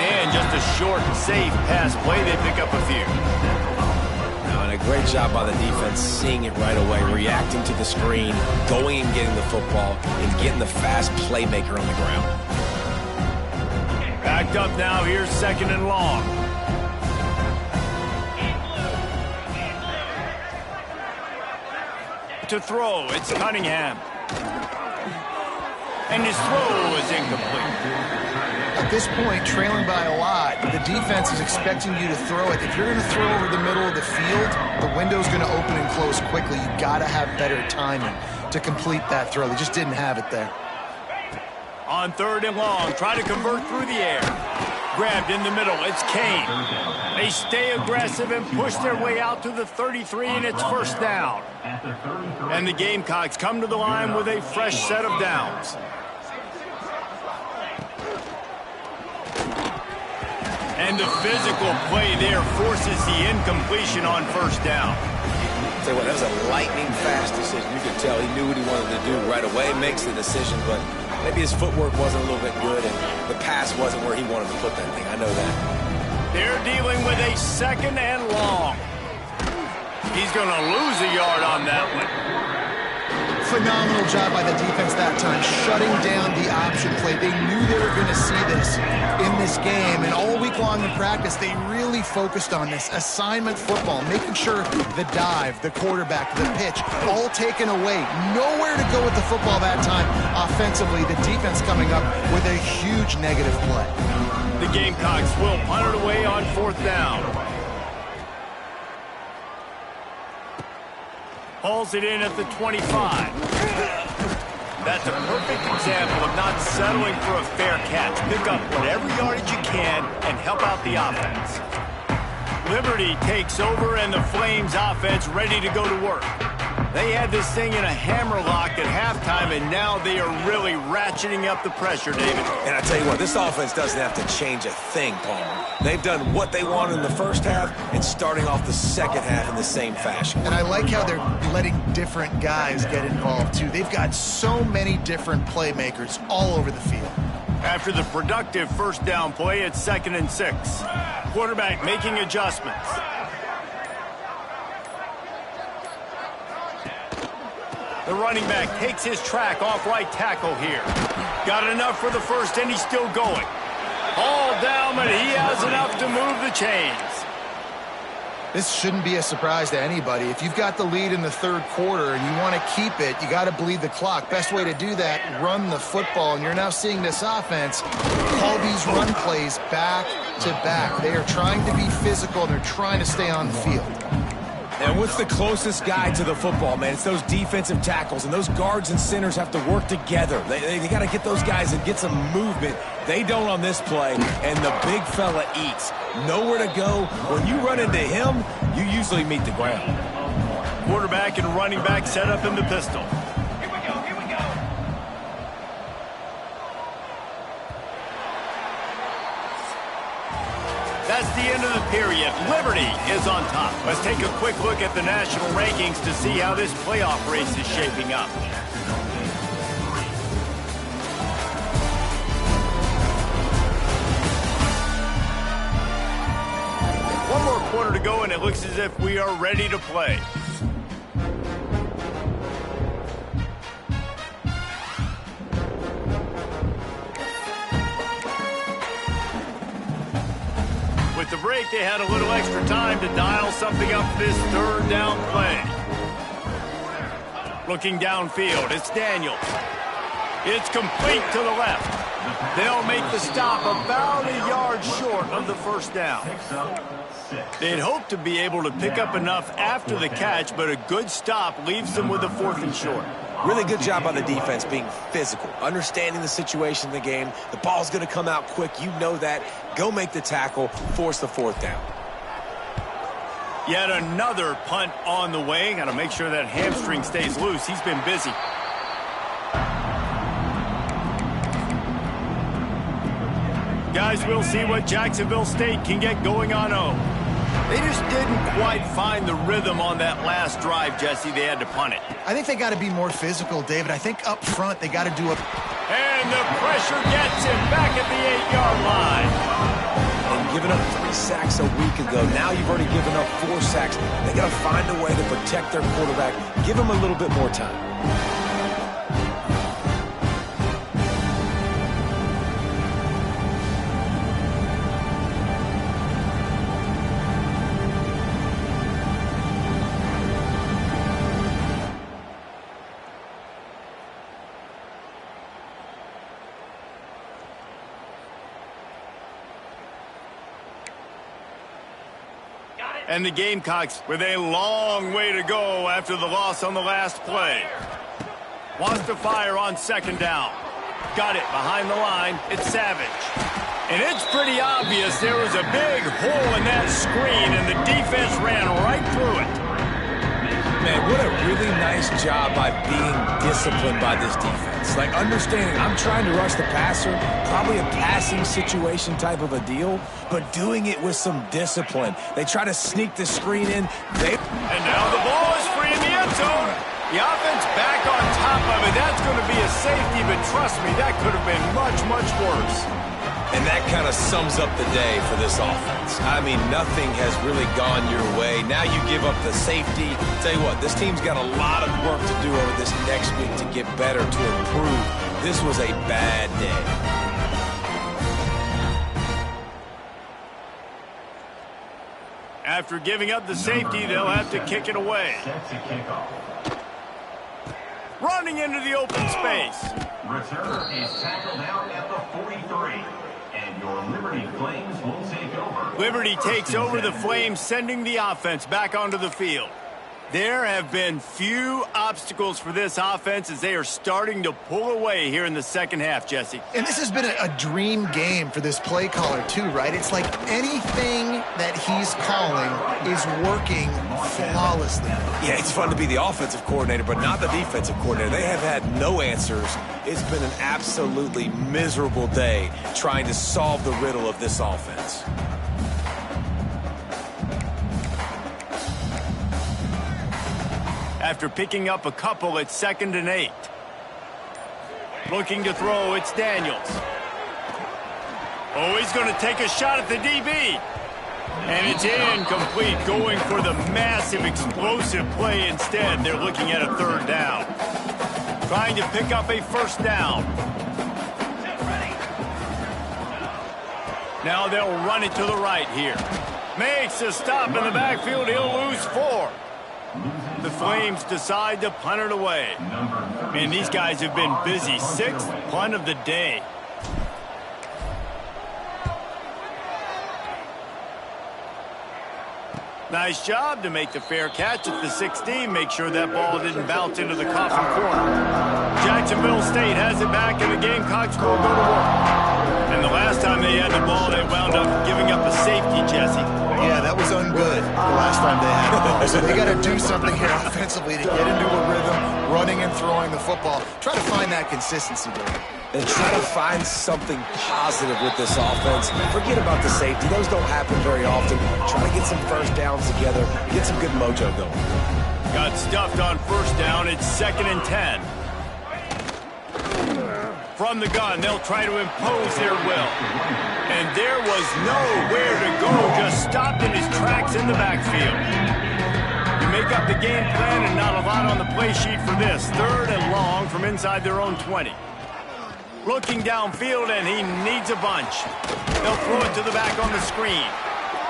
And just a short, safe pass play. They pick up a few. Now, and a Great job by the defense, seeing it right away, reacting to the screen, going and getting the football, and getting the fast playmaker on the ground. Backed up now, here's 2nd and long. To throw, it's Cunningham. And his throw is incomplete. At this point, trailing by a lot, the defense is expecting you to throw it. If you're going to throw over the middle of the field, the window's going to open and close quickly. You got to have better timing to complete that throw. They just didn't have it there. On 3rd and long, try to convert through the air. Grabbed in the middle, it's Kane. They stay aggressive and push their way out to the 33, and it's 1st down. And the Gamecocks come to the line with a fresh set of downs. And the physical play there forces the incompletion on 1st down. Tell you what, that was a lightning-fast decision. You could tell he knew what he wanted to do right away, makes the decision, but maybe his footwork wasn't a little bit good, and the pass wasn't where he wanted to put that thing. I know that. They're dealing with a 2nd and long. He's going to lose a yard on that one. Phenomenal job by the defense that time, shutting down the option play. They knew they were going to see this in this game, and all week long in practice, they really focused on this assignment football, making sure the dive, the quarterback, the pitch, all taken away. Nowhere to go with the football that time offensively. The defense coming up with a huge negative play. The Gamecocks will punt it away on 4th down. Hauls it in at the 25. That's a perfect example of not settling for a fair catch. Pick up whatever yardage you can and help out the offense. Liberty takes over, and the Flames offense ready to go to work. They had this thing in a hammerlock at halftime, and now they are really ratcheting up the pressure, David. And I tell you what, this offense doesn't have to change a thing, Palmer. They've done what they wanted in the 1st half and starting off the 2nd half in the same fashion. And I like how they're letting different guys get involved, too. They've got so many different playmakers all over the field. After the productive 1st down play, it's 2nd and 6. Quarterback making adjustments. The running back takes his track off right tackle here. Got enough for the 1st, and he's still going. All down, but he has enough to move the chains. This shouldn't be a surprise to anybody. If you've got the lead in the 3rd quarter and you want to keep it, you got to bleed the clock. Best way to do that, run the football. And you're now seeing this offense call these run plays back to back. They are trying to be physical, and they're trying to stay on the field. And what's the closest guy to the football, man? It's those defensive tackles, and those guards and centers have to work together. They got to get those guys and get some movement. They don't on this play, and the big fella eats. Nowhere to go. When you run into him, you usually meet the ground. Quarterback and running back set up in the pistol. That's the end of the period. Liberty is on top. Let's take a quick look at the national rankings to see how this playoff race is shaping up. One more quarter to go, and it looks as if we are ready to play. With the break, they had a little extra time to dial something up this 3rd down play. Looking downfield, it's Daniels. It's complete to the left. They'll make the stop about a yard short of the 1st down. They'd hoped to be able to pick up enough after the catch, but a good stop leaves them with a 4th and short. Really good job by the defense being physical, understanding the situation in the game. The ball's going to come out quick. You know that. Go make the tackle, force the 4th down. Yet another punt on the way. Got to make sure that hamstring stays loose. He's been busy. Guys, we'll see what Jacksonville State can get going on home. They just didn't quite find the rhythm on that last drive, Jesse. They had to punt it. I think they got to be more physical, David. I think up front they got to do a... And the pressure gets him back at the 8-yard line. and giving up 3 sacks a week ago. Now you've already given up 4 sacks. They got to find a way to protect their quarterback. Give him a little bit more time. And the Gamecocks with a long way to go after the loss on the last play. Wants to fire on 2nd down. Got it behind the line. It's Savage. And it's pretty obvious there was a big hole in that screen, and the defense ran right through it. Man, what a really nice job by being disciplined by this defense. Like, understanding I'm trying to rush the passer, probably a passing situation type of a deal, but doing it with some discipline. They try to sneak the screen in. And now the ball is free in the end zone. The offense back on top of it. That's going to be a safety, but trust me, that could have been much, much worse. And that kind of sums up the day for this offense. I mean, nothing has really gone your way. Now you give up the safety. Tell you what, this team's got a lot of work to do over this next week to get better, to improve. This was a bad day. After giving up the safety, they'll have to kick it away. Running into the open space. Returner is tackled down at the 43. And your Liberty Flames will take over. Liberty takes over the Flames, sending the offense back onto the field. There have been few obstacles for this offense as they are starting to pull away here in the second half, Jesse. And this has been a dream game for this play caller, too, right? It's like anything that he's calling is working flawlessly. Yeah, it's fun to be the offensive coordinator, but not the defensive coordinator. They have had no answers. It's been an absolutely miserable day trying to solve the riddle of this offense. After picking up a couple, it's 2nd and 8. Looking to throw, it's Daniels. Oh, he's going to take a shot at the DB. And it's incomplete, going for the massive explosive play instead. They're looking at a 3rd down. Trying to pick up a 1st down. Now they'll run it to the right here. Makes a stop in the backfield. He'll lose 4. The Flames decide to punt it away. Man, these guys have been busy. 6th punt of the day. Nice job to make the fair catch at the 16. Make sure that ball didn't bounce into the coffin corner. Jacksonville State has it back, and the Gamecocks will go to work. And the last time they had the ball, they wound up giving up a safety, Jesse. Yeah, that was ungood the last time they had the ball. So they got to do something here offensively to get into a rhythm, running and throwing the football. Try to find that consistency there. And try to find something positive with this offense. Forget about the safety. Those don't happen very often. Try to get some 1st downs together. Get some good mojo going. Got stuffed on 1st down. It's 2nd and 10. From the gun, they'll try to impose their will. And there was nowhere to go, just stopped in his tracks in the backfield. You make up the game plan and not a lot on the play sheet for this. 3rd and long from inside their own 20. Looking downfield, and he needs a bunch. They'll throw it to the back on the screen.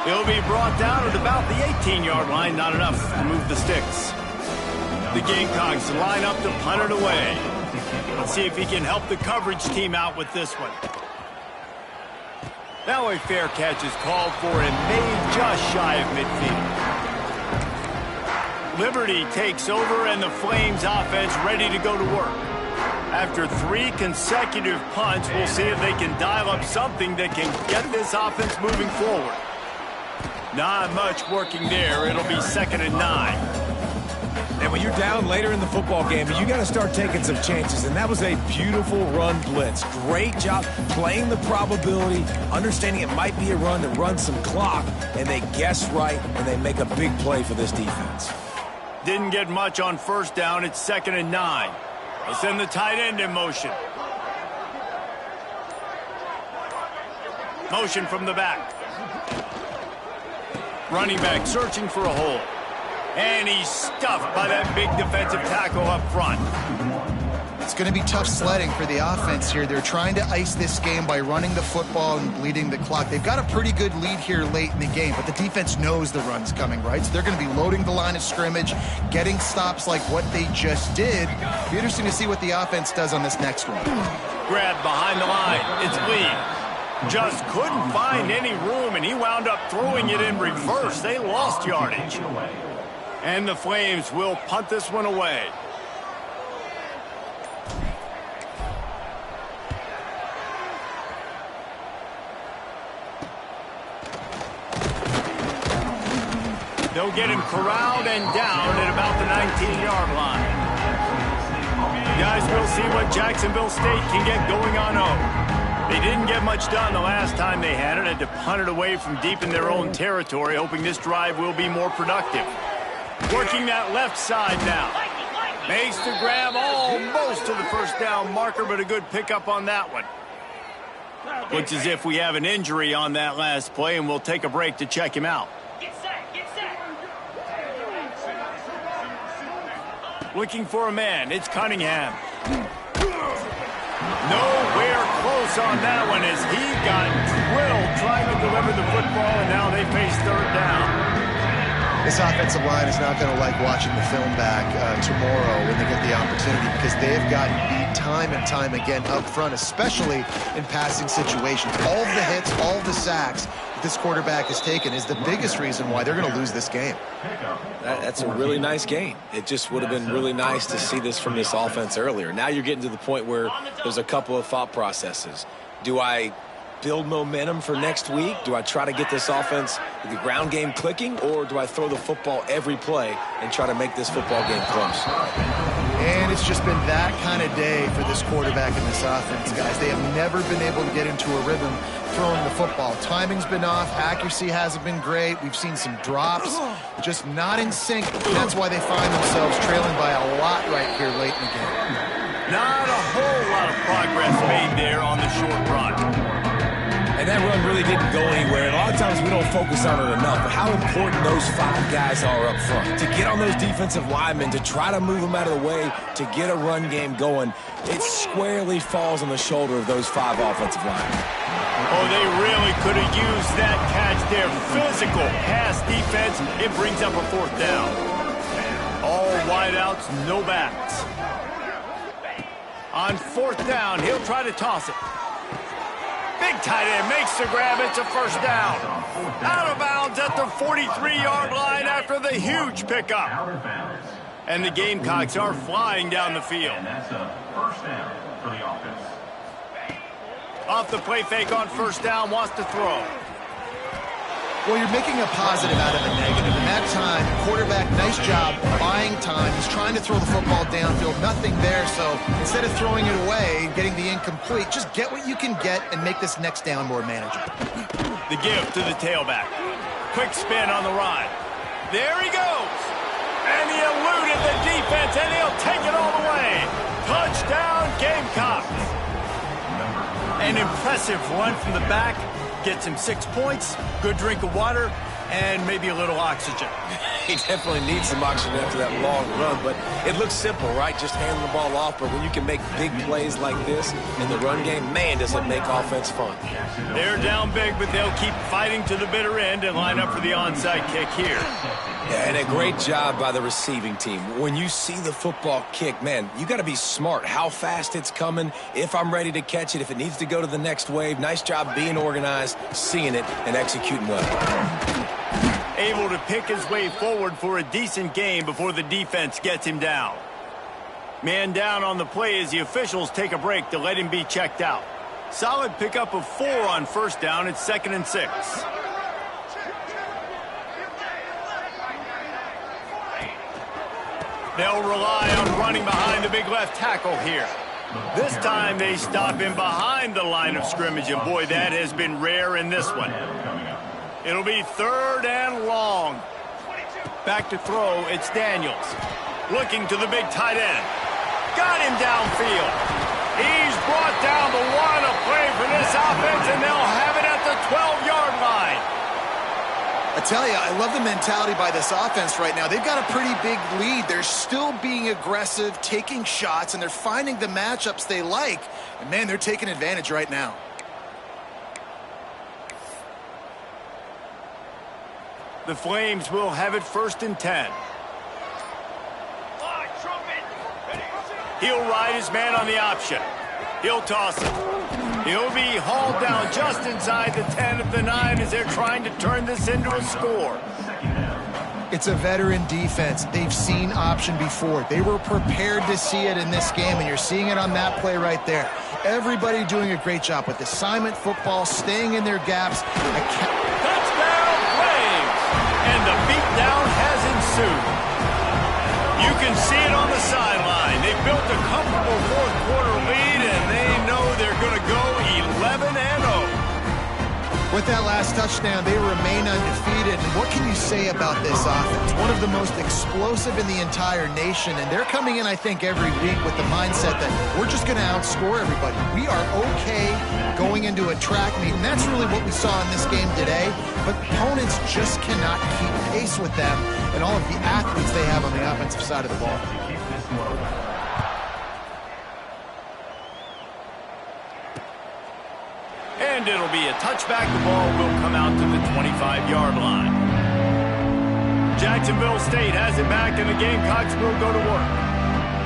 He'll be brought down at about the 18-yard line, not enough to move the sticks. The Gamecocks line up to punt it away. Let's see if he can help the coverage team out with this one. Now a fair catch is called for and made just shy of midfield. Liberty takes over, and the Flames offense ready to go to work. After 3 consecutive punts, we'll see if they can dial up something that can get this offense moving forward. Not much working there. It'll be 2nd and 9. And when you're down later in the football game, you got to start taking some chances. And that was a beautiful run blitz. Great job playing the probability, understanding it might be a run to run some clock, and they guess right, and they make a big play for this defense. Didn't get much on 1st down. It's 2nd and 9. They'll send the tight end in motion. Motion from the back. Running back searching for a hole. And he's stuffed by that big defensive tackle up front. It's going to be tough sledding for the offense here. They're trying to ice this game by running the football and bleeding the clock. They've got a pretty good lead here late in the game, but the defense knows the run's coming, right? So they're going to be loading the line of scrimmage, getting stops like what they just did. It'll be interesting to see what the offense does on this next one. Grabbed behind the line. It's Lee. Just couldn't find any room, and he wound up throwing it in reverse. They lost yardage. And the Flames will punt this one away. They'll get him corralled and down at about the 19-yard line. Guys, we'll see what Jacksonville State can get going on home. They didn't get much done the last time they had it. Had to punt it away from deep in their own territory, hoping this drive will be more productive. Working that left side now. Makes the grab almost to the first down marker, but a good pickup on that one. Looks as if we have an injury on that last play, and we'll take a break to check him out. Looking for a man. It's Cunningham. Nowhere close on that one as he got drilled trying to deliver the football, and now they face third down. This offensive line is not going to like watching the film back tomorrow when they get the opportunity, because they've gotten beat time and time again up front, especially in passing situations. All of the hits, all of the sacks that this quarterback has taken is the biggest reason why they're going to lose this game. That's a really nice game. It just would have been really nice to see this from this offense earlier. Now you're getting to the point where there's a couple of thought processes. Do I build momentum for next week? Do I try to get this offense, the ground game clicking, or do I throw the football every play and try to make this football game close? And it's just been that kind of day for this quarterback and this offense, guys. They have never been able to get into a rhythm throwing the football. Timing's been off. Accuracy hasn't been great. We've seen some drops, just not in sync. That's why they find themselves trailing by a lot right here late in the game. Not a whole lot of progress made there on the short run. And that run really didn't go anywhere. And a lot of times we don't focus on it enough, but how important those 5 guys are up front. To get on those defensive linemen, to try to move them out of the way, to get a run game going, it squarely falls on the shoulder of those 5 offensive linemen. Oh, they really could have used that catch there. Physical pass defense. It brings up a fourth down. All wideouts, no backs. On fourth down, he'll try to toss it. Big tight end makes the grab. It's a first down. Out of bounds at the 43-yard line after the huge pickup. And the Gamecocks are flying down the field. And that's a first down for the offense. Off the play fake on first down, wants to throw. Well, you're making a positive out of a negative. In that time, quarterback, nice job buying time. He's trying to throw the football downfield. Nothing there, so instead of throwing it away, getting the incomplete, just get what you can get and make this next down more manageable. The give to the tailback. Quick spin on the ride. There he goes. And he eluded the defense, and he'll take it all the way. Touchdown, Gamecocks. An impressive run from the back. Gets him 6 points, good drink of water, and maybe a little oxygen. He definitely needs some oxygen after that long run, but it looks simple, right? Just handing the ball off, but when you can make big plays like this in the run game, man, does it make offense fun. They're down big, but they'll keep fighting to the bitter end and line up for the onside kick here. Yeah, and a great job by the receiving team. When you see the football kick, man, you got to be smart how fast it's coming, if I'm ready to catch it, if it needs to go to the next wave. Nice job being organized, seeing it, and executing well. Able to pick his way forward for a decent game before the defense gets him down. Man down on the play as the officials take a break to let him be checked out. Solid pickup of 4 on first down. It's 2nd and 6. They'll rely on running behind the big left tackle here. This time they stop him behind the line of scrimmage, and boy, that has been rare in this one. It'll be 3rd and long. Back to throw, it's Daniels. Looking to the big tight end. Got him downfield. He's brought down the one, a play for this offense, and they'll have it at the 12-yard line. tell you, I love the mentality by this offense right now. They've got a pretty big lead. They're still being aggressive, taking shots, and they're finding the matchups they like. And, man, they're taking advantage right now. The Flames will have it 1st and 10. He'll ride his man on the option. He'll toss it. He'll be hauled down just inside the 10 at the 9 as they're trying to turn this into a score. It's a veteran defense. They've seen option before. They were prepared to see it in this game, and you're seeing it on that play right there. Everybody doing a great job with assignment football, staying in their gaps. Touchdown, Flames! And the beatdown has ensued. You can see it on the sideline. They've built a comfortable fourth-quarter lead, and they know they're going to go 11-0. With that last touchdown, they remain undefeated. And what can you say about this offense? One of the most explosive in the entire nation, and they're coming in, I think, every week with the mindset that we're just going to outscore everybody. We are okay going into a track meet, and that's really what we saw in this game today. But opponents just cannot keep pace with them and all of the athletes they have on the offensive side of the ball. And it'll be a touchback. The ball will come out to the 25-yard line. Jacksonville State has it back, and the Gamecocks will go to work.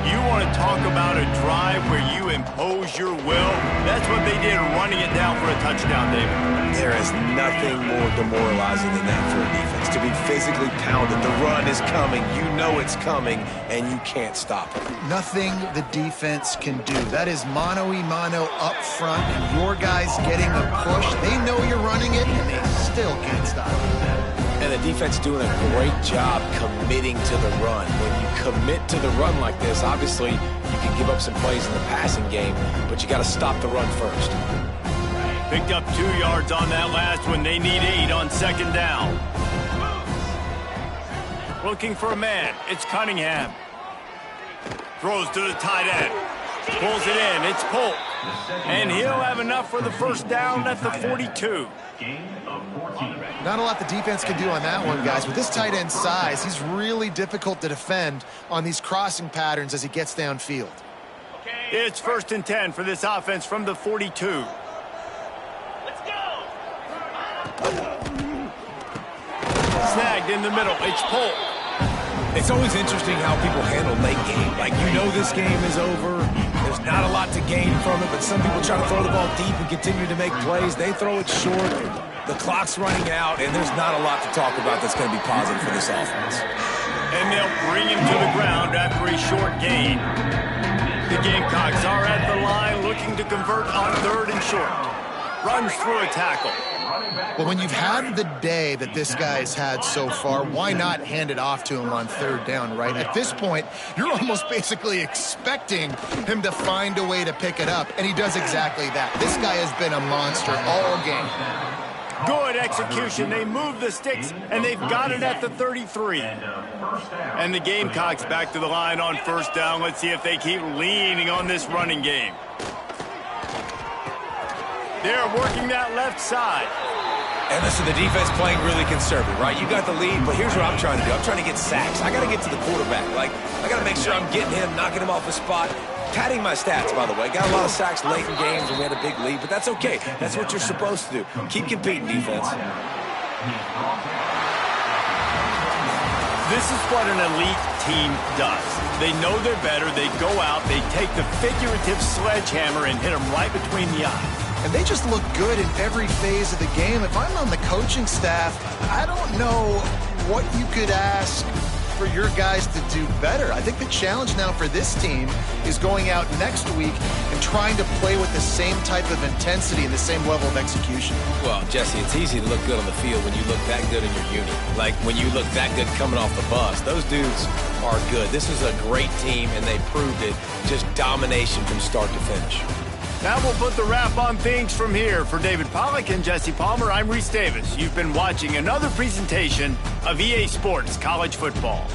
You want to talk about a drive where you impose your will? That's what they did, running it down for a touchdown, David. There is nothing more demoralizing than that for a defense. To be physically pounded, the run is coming, you know it's coming, and you can't stop it. Nothing the defense can do. That is mano-a-mano up front, and your guys getting a push. They know you're running it, and they still can't stop it. And the defense doing a great job committing to the run. When you commit to the run like this, obviously you can give up some plays in the passing game, but you got to stop the run first. Picked up 2 yards on that last one. They need 8 on 2nd down. Looking for a man. It's Cunningham. Throws to the tight end. Pulls it in. It's Polk. And he'll have enough for the 1st down at the 42. Not a lot the defense can do on that one, guys. With this tight end size, he's really difficult to defend on these crossing patterns as he gets downfield. It's 1st and 10 for this offense from the 42. Let's go! Snagged in the middle. It's Polk. It's always interesting how people handle late game. Like, you know this game is over. There's not a lot to gain from it, but some people try to throw the ball deep and continue to make plays. They throw it short. The clock's running out, and there's not a lot to talk about that's going to be positive for this offense. And they'll bring him to the ground after a short gain. The Gamecocks are at the line looking to convert on 3rd and short. Runs through a tackle. Well, when you've had the day that this guy's had so far, why not hand it off to him on 3rd down, right? At this point, you're almost basically expecting him to find a way to pick it up, and he does exactly that. This guy has been a monster all game. Good execution. They move the sticks, and they've got it at the 33. And the Gamecocks back to the line on 1st down. Let's see if they keep leaning on this running game. They're working that left side. And listen, the defense playing really conservative, right? You got the lead, but here's what I'm trying to do. I'm trying to get sacks. I got to get to the quarterback. Like, I got to make sure I'm getting him, knocking him off the spot. Padding my stats, by the way. Got a lot of sacks late in games when we had a big lead, but that's okay. That's what you're supposed to do. Keep competing, defense. This is what an elite team does. They know they're better. They go out. They take the figurative sledgehammer and hit them right between the eyes. And they just look good in every phase of the game. If I'm on the coaching staff, I don't know what you could ask for your guys to do better. I think the challenge now for this team is going out next week and trying to play with the same type of intensity and the same level of execution. Well, Jesse, it's easy to look good on the field when you look that good in your unit. Like when you look that good coming off the bus. Those dudes are good. This is a great team, and they proved it. Just domination from start to finish. Now we'll put the wrap on things from here. For David Pollack and Jesse Palmer, I'm Reese Davis. You've been watching another presentation of EA Sports College Football.